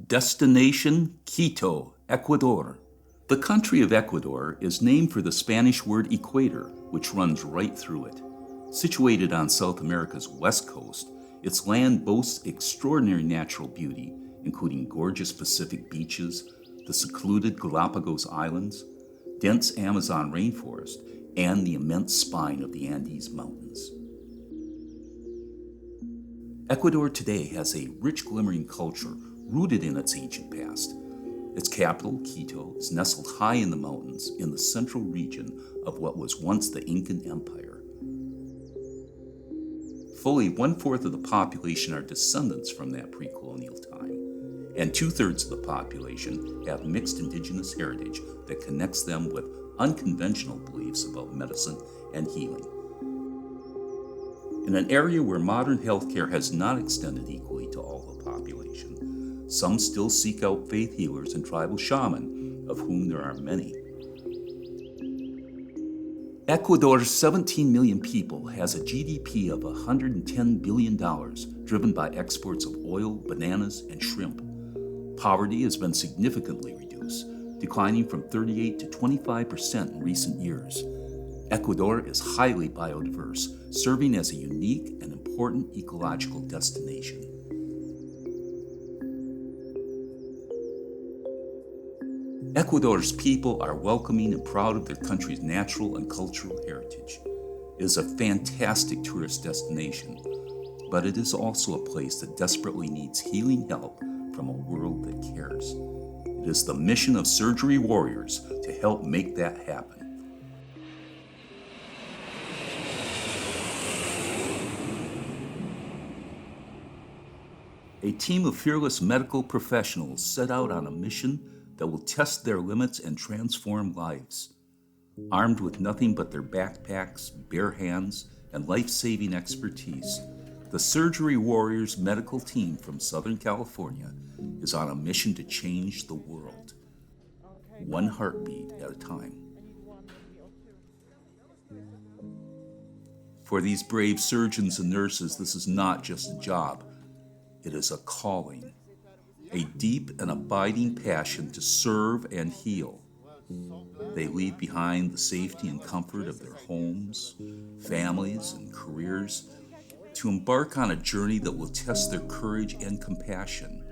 Destination Quito, Ecuador. The country of Ecuador is named for the Spanish word equator, which runs right through it. Situated on South America's west coast, its land boasts extraordinary natural beauty, including gorgeous Pacific beaches, the secluded Galapagos Islands, dense Amazon rainforest, and the immense spine of the Andes Mountains. Ecuador today has a rich, glimmering culture rooted in its ancient past. Its capital, Quito, is nestled high in the mountains in the central region of what was once the Incan Empire. Fully 1/4 of the population are descendants from that pre-colonial time, and 2/3 of the population have mixed indigenous heritage that connects them with unconventional beliefs about medicine and healing. In an area where modern healthcare has not extended equally to all the population, some still seek out faith healers and tribal shaman, of whom there are many. Ecuador's 17 million people has a GDP of $110 billion, driven by exports of oil, bananas, and shrimp. Poverty has been significantly reduced, declining from 38% to 25% in recent years. Ecuador is highly biodiverse, serving as a unique and important ecological destination. Ecuador's people are welcoming and proud of their country's natural and cultural heritage. It is a fantastic tourist destination, but it is also a place that desperately needs healing help from a world that cares. It is the mission of Surgery Warriors to help make that happen. A team of fearless medical professionals set out on a mission that will test their limits and transform lives. Armed with nothing but their backpacks, bare hands, and life-saving expertise, the Surgery Warriors medical team from Southern California is on a mission to change the world, one heartbeat at a time. For these brave surgeons and nurses, this is not just a job. It is a calling, a deep and abiding passion to serve and heal. They leave behind the safety and comfort of their homes, families, and careers to embark on a journey that will test their courage and compassion.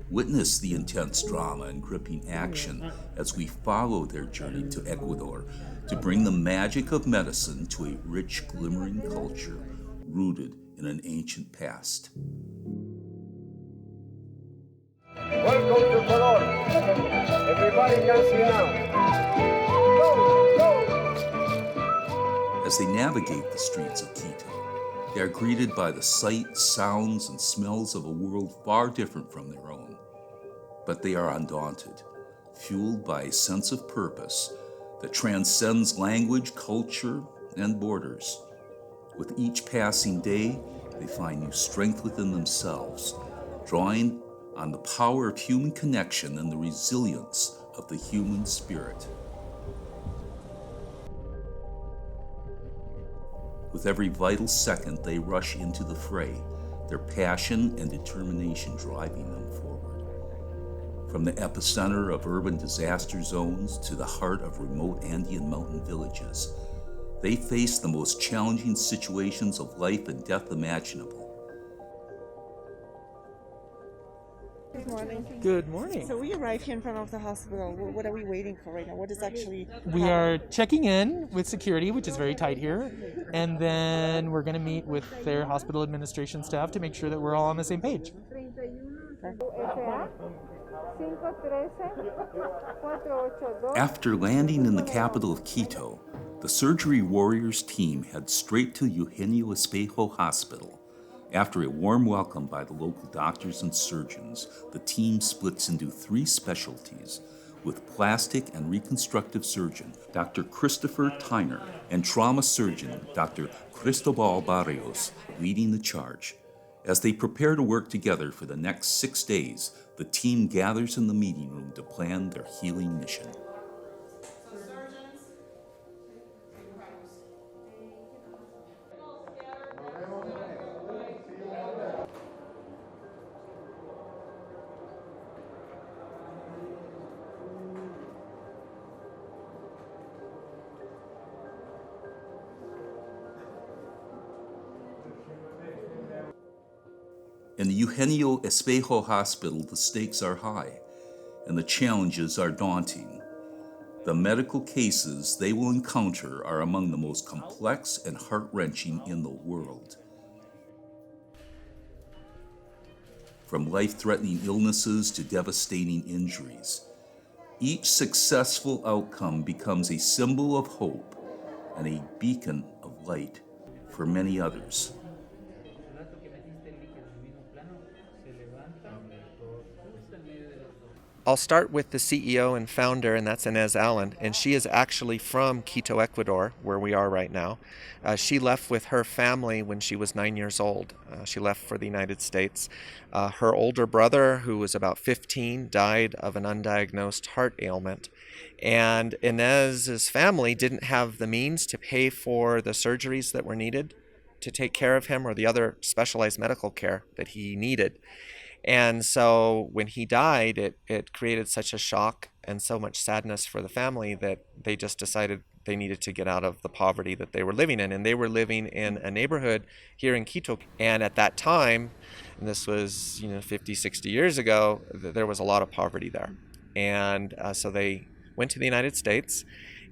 Witness the intense drama and gripping action as we follow their journey to Ecuador to bring the magic of medicine to a rich, glimmering culture rooted in an ancient past. Welcome to Ecuador. Everybody can see now. Go! As they navigate the streets of Quito, they are greeted by the sights, sounds, and smells of a world far different from their own. But they are undaunted, fueled by a sense of purpose that transcends language, culture, and borders. With each passing day, they find new strength within themselves, drawing on the power of human connection and the resilience of the human spirit. With every vital second, they rush into the fray, their passion and determination driving them forward. From the epicenter of urban disaster zones to the heart of remote Andean mountain villages, they face the most challenging situations of life and death imaginable. Good morning. Good morning. So we arrived here in front of the hospital. What are we waiting for right now? What is actually We are checking in with security, which is very tight here, and then we're going to meet with their hospital administration staff to make sure that we're all on the same page. After landing in the capital of Quito, the Surgery Warriors team head straight to Eugenio Espejo Hospital. After a warm welcome by the local doctors and surgeons, the team splits into 3 specialties, with plastic and reconstructive surgeon Dr. Christopher Tyner and trauma surgeon Dr. Cristobal Barrios leading the charge. As they prepare to work together for the next 6 days, the team gathers in the meeting room to plan their healing mission. In the Eugenio Espejo Hospital, the stakes are high and the challenges are daunting. The medical cases they will encounter are among the most complex and heart-wrenching in the world. From life-threatening illnesses to devastating injuries, each successful outcome becomes a symbol of hope and a beacon of light for many others. I'll start with the CEO and founder, and that's Inez Allen, and she is actually from Quito, Ecuador, where we are right now. She left with her family when she was 9 years old. She left for the United States. Her older brother, who was about 15, died of an undiagnosed heart ailment. And Inez's family didn't have the means to pay for the surgeries that were needed to take care of him or the other specialized medical care that he needed. And so when he died, it created such a shock and so much sadness for the family that they just decided they needed to get out of the poverty that they were living in. And they were living in a neighborhood here in Quito. And at that time, and this was 50, 60 years ago, there was a lot of poverty there. And so they went to the United States.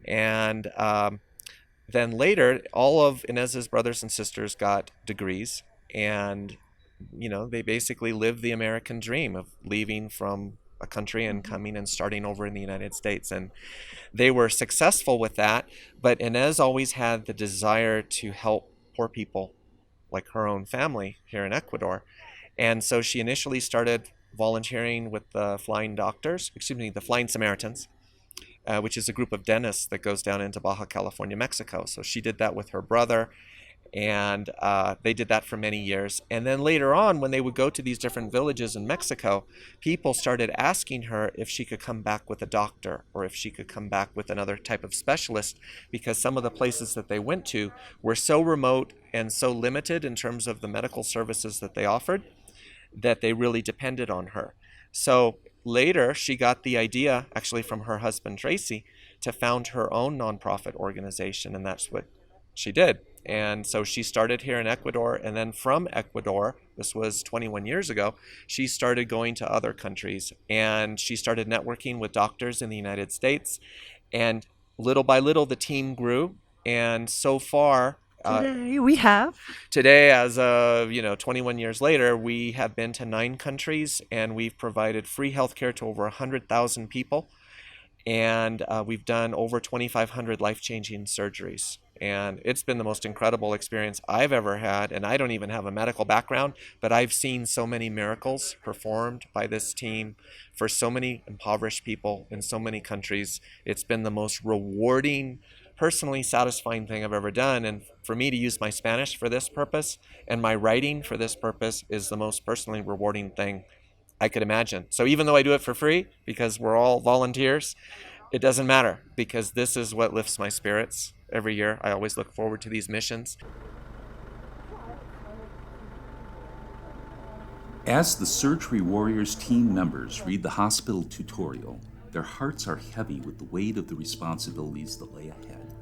And then later, all of Inez's brothers and sisters got degrees. And they basically lived the American dream of leaving from a country and coming and starting over in the United States. And they were successful with that, but Inez always had the desire to help poor people like her own family here in Ecuador. And so she initially started volunteering with the Flying Samaritans, which is a group of dentists that goes down into Baja California, Mexico. So she did that with her brother. And they did that for many years. And then later on, when they would go to these different villages in Mexico, people started asking her if she could come back with a doctor or if she could come back with another type of specialist, because some of the places that they went to were so remote and so limited in terms of the medical services that they offered that they really depended on her. So later, she got the idea, actually from her husband, Tracy, to found her own nonprofit organization, and that's what she did. And so she started here in Ecuador, and then from Ecuador, this was 21 years ago, she started going to other countries, and she started networking with doctors in the United States, and little by little the team grew, and so far today, as of 21 years later, we have been to 9 countries, and we've provided free healthcare to over 100,000 people, and we've done over 2,500 life-changing surgeries. And it's been the most incredible experience I've ever had. And I don't even have a medical background, but I've seen so many miracles performed by this team for so many impoverished people in so many countries. It's been the most rewarding, personally satisfying thing I've ever done. And for me to use my Spanish for this purpose and my writing for this purpose is the most personally rewarding thing I could imagine. So even though I do it for free, because we're all volunteers, it doesn't matter, because this is what lifts my spirits. Every year, I always look forward to these missions. As the Surgery Warriors team members read the hospital tutorial, their hearts are heavy with the weight of the responsibilities that lay ahead.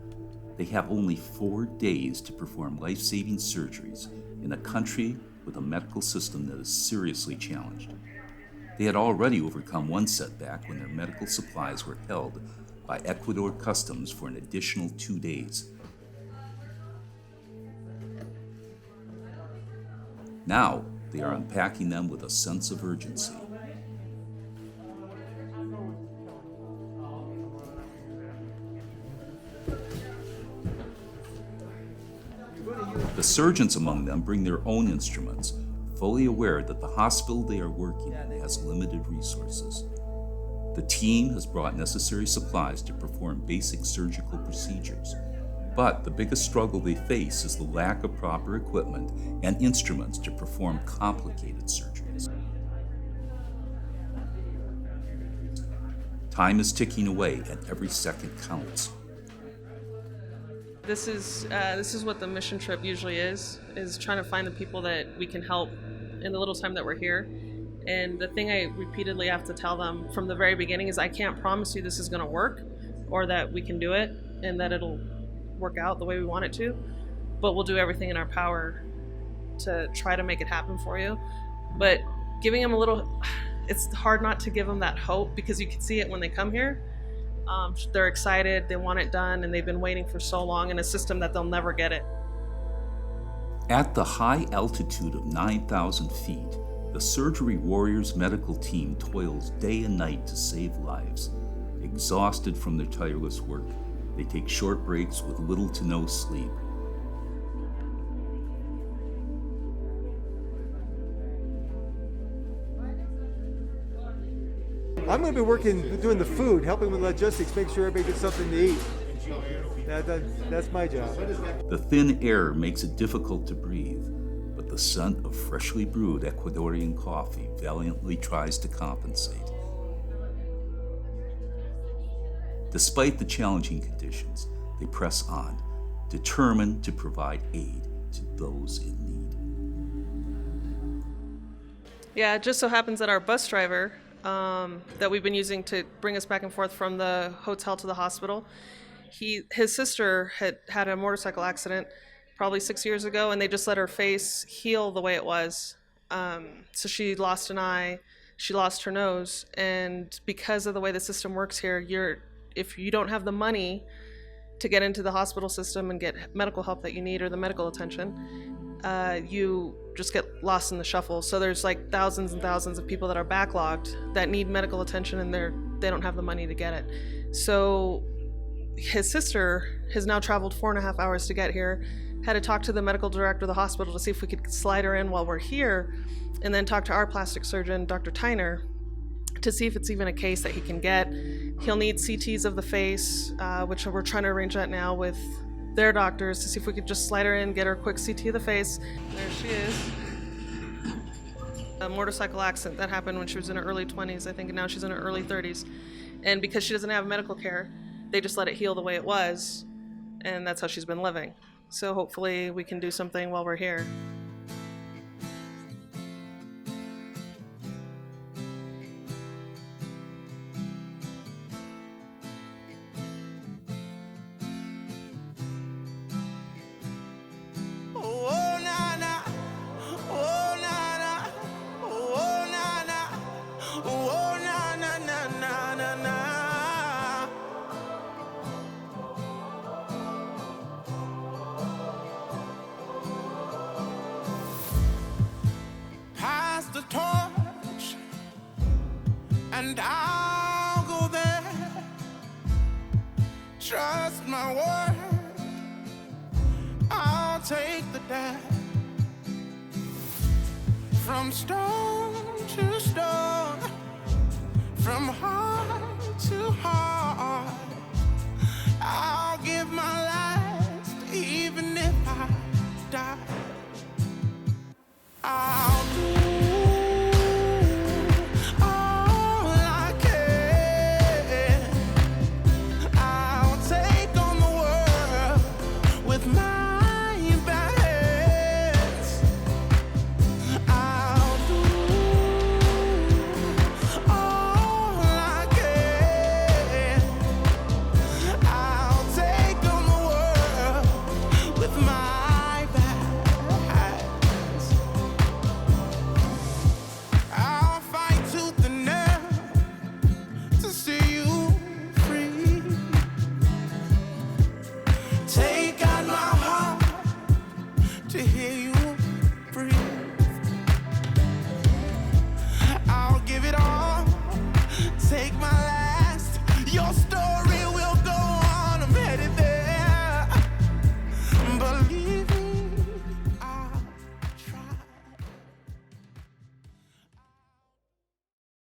They have only 4 days to perform life-saving surgeries in a country with a medical system that is seriously challenged. They had already overcome one setback when their medical supplies were held by Ecuador Customs for an additional 2 days. Now, they are unpacking them with a sense of urgency. The surgeons among them bring their own instruments, fully aware that the hospital they are working in has limited resources. The team has brought necessary supplies to perform basic surgical procedures. But the biggest struggle they face is the lack of proper equipment and instruments to perform complicated surgeries. Time is ticking away and every second counts. This is what the mission trip usually is trying to find the people that we can help in the little time that we're here. And the thing I repeatedly have to tell them from the very beginning is I can't promise you this is going to work or that we can do it and that it'll work out the way we want it to, but we'll do everything in our power to try to make it happen for you. But giving them a little, it's hard not to give them that hope because you can see it when they come here. They're excited, they want it done, and they've been waiting for so long in a system that they'll never get it. At the high altitude of 9,000 feet, the Surgery Warriors medical team toils day and night to save lives. Exhausted from their tireless work, they take short breaks with little to no sleep. I'm going to be working, doing the food, helping with logistics, make sure everybody gets something to eat. That's my job. The thin air makes it difficult to breathe, but the scent of freshly brewed Ecuadorian coffee valiantly tries to compensate. Despite the challenging conditions, they press on, determined to provide aid to those in need. Yeah, it just so happens that our bus driver that we've been using to bring us back and forth from the hotel to the hospital, his sister had a motorcycle accident probably 6 years ago, and they just let her face heal the way it was. So she lost an eye, she lost her nose, and because of the way the system works here, if you don't have the money to get into the hospital system and get medical help that you need or the medical attention, you just get lost in the shuffle. So there's like thousands and thousands of people that are backlogged that need medical attention and they don't have the money to get it. So his sister has now traveled 4.5 hours to get here, had to talk to the medical director of the hospital to see if we could slide her in while we're here, and then talk to our plastic surgeon, Dr. Tyner, to see if it's even a case that he can get. He'll need CTs of the face, which we're trying to arrange that now with their doctors to see if we could just slide her in, get her a quick CT of the face. There she is. A motorcycle accident that happened when she was in her early 20s, I think, and now she's in her early 30s. And because she doesn't have medical care, they just let it heal the way it was, and that's how she's been living. So hopefully we can do something while we're here. The torch, and I'll go there. Trust my word, I'll take the dare. From stone to stone, from heart to heart.